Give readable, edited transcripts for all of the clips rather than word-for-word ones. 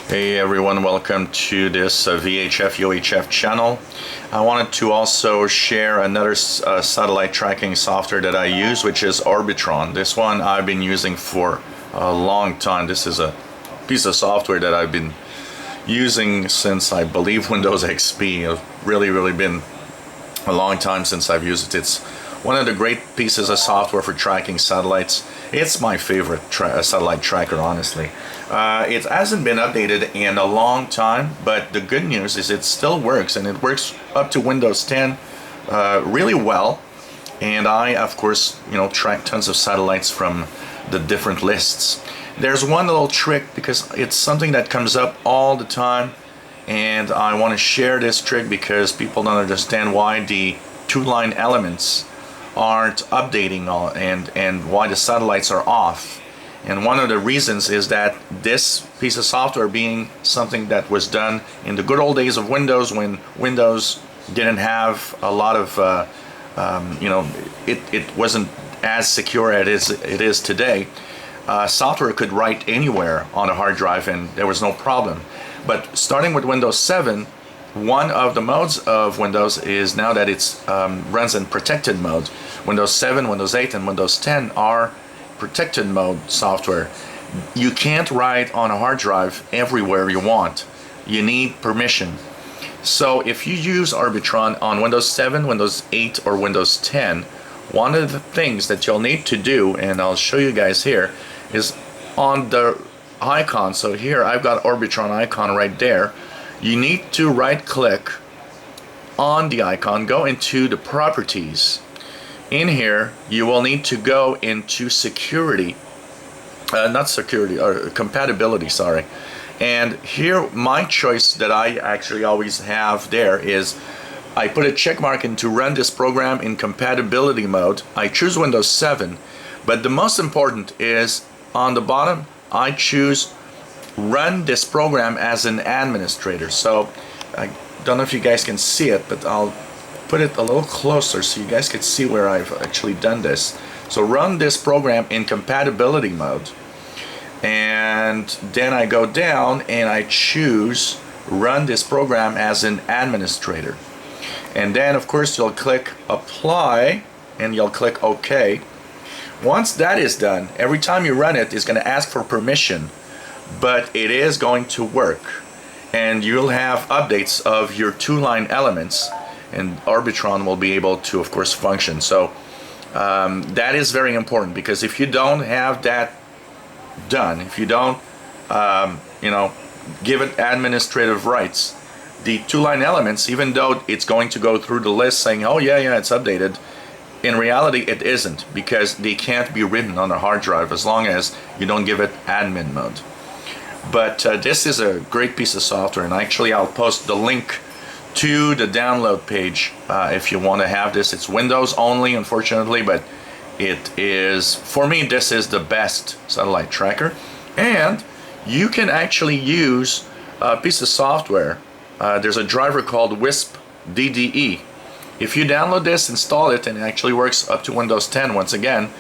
Hey everyone, welcome to this VHF UHF channel. I wanted to also share another satellite tracking software that I use, which is Orbitron. This one I've been using for a long time. This is a piece of software that I've been using since, I believe, Windows XP. It's really been a long time since I've used it. It's one of the great pieces of software for tracking satellites. It's my favorite satellite tracker, honestly. It hasn't been updated in a long time, but the good news is it still works, and it works up to Windows 10 really well. And I, of course, track tons of satellites from the different lists. There's one little trick, because it's something that comes up all the time, and I want to share this trick because people don't understand why the two-line elements aren't updating and why the satellites are off. And one of the reasons is that this piece of software, being something that was done in the good old days of Windows, when Windows didn't have a lot of it wasn't as secure as it is today. Software could write anywhere on a hard drive and there was no problem. But starting with Windows 7, one of the modes of Windows is now that it's runs in protected mode. Windows 7, Windows 8, and Windows 10 are protected mode software. You can't write on a hard drive everywhere you want. You need permission. So if you use Orbitron on Windows 7, Windows 8, or Windows 10, one of the things that you'll need to do, and I'll show you guys here, is on the icon. So here I've got Orbitron icon right there. You need to right click on the icon, go into the properties. In here you will need to go into security, compatibility, sorry. And here my choice that I actually always have there is I put a check mark into run this program in compatibility mode. I choose Windows 7, but the most important is on the bottom I choose run this program as an administrator. So I don't know if you guys can see it, but I'll put it a little closer so you guys can see where I've actually done this. So run this program in compatibility mode, and then I go down and I choose run this program as an administrator, and then of course you'll click apply and you'll click OK. Once that is done, every time you run it, it's going to ask for permission, but it is going to work, and you'll have updates of your two-line elements, and Orbitron will be able to, of course, function. So that is very important, because if you don't have that done, if you don't give it administrative rights, the two-line elements, even though it's going to go through the list saying, oh yeah, it's updated, in reality it isn't, because they can't be written on a hard drive as long as you don't give it admin mode. But this is a great piece of software, and actually I'll post the link to the download page if you want to have this. It's Windows only, unfortunately, but it is, for me, this is the best satellite tracker. And you can actually use a piece of software. There's a driver called Wisp DDE. If you download this, install it, and it actually works up to Windows 10 once again,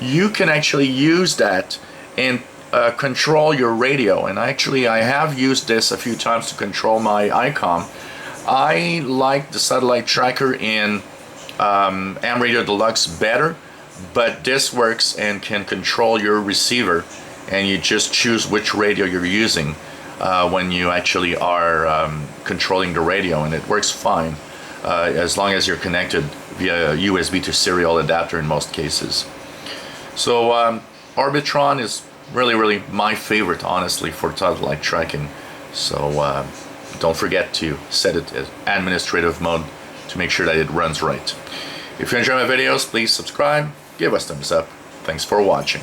you can actually use that and control your radio. And actually I have used this a few times to control my ICOM. I like the satellite tracker in Am Radio Deluxe better, but this works and can control your receiver, and you just choose which radio you're using when you actually are controlling the radio, and it works fine as long as you're connected via USB to serial adapter in most cases. So Orbitron is really my favorite, honestly, for satellite tracking. So don't forget to set it as administrative mode to make sure that it runs right. If you enjoy my videos, please subscribe, give us thumbs up. Thanks for watching.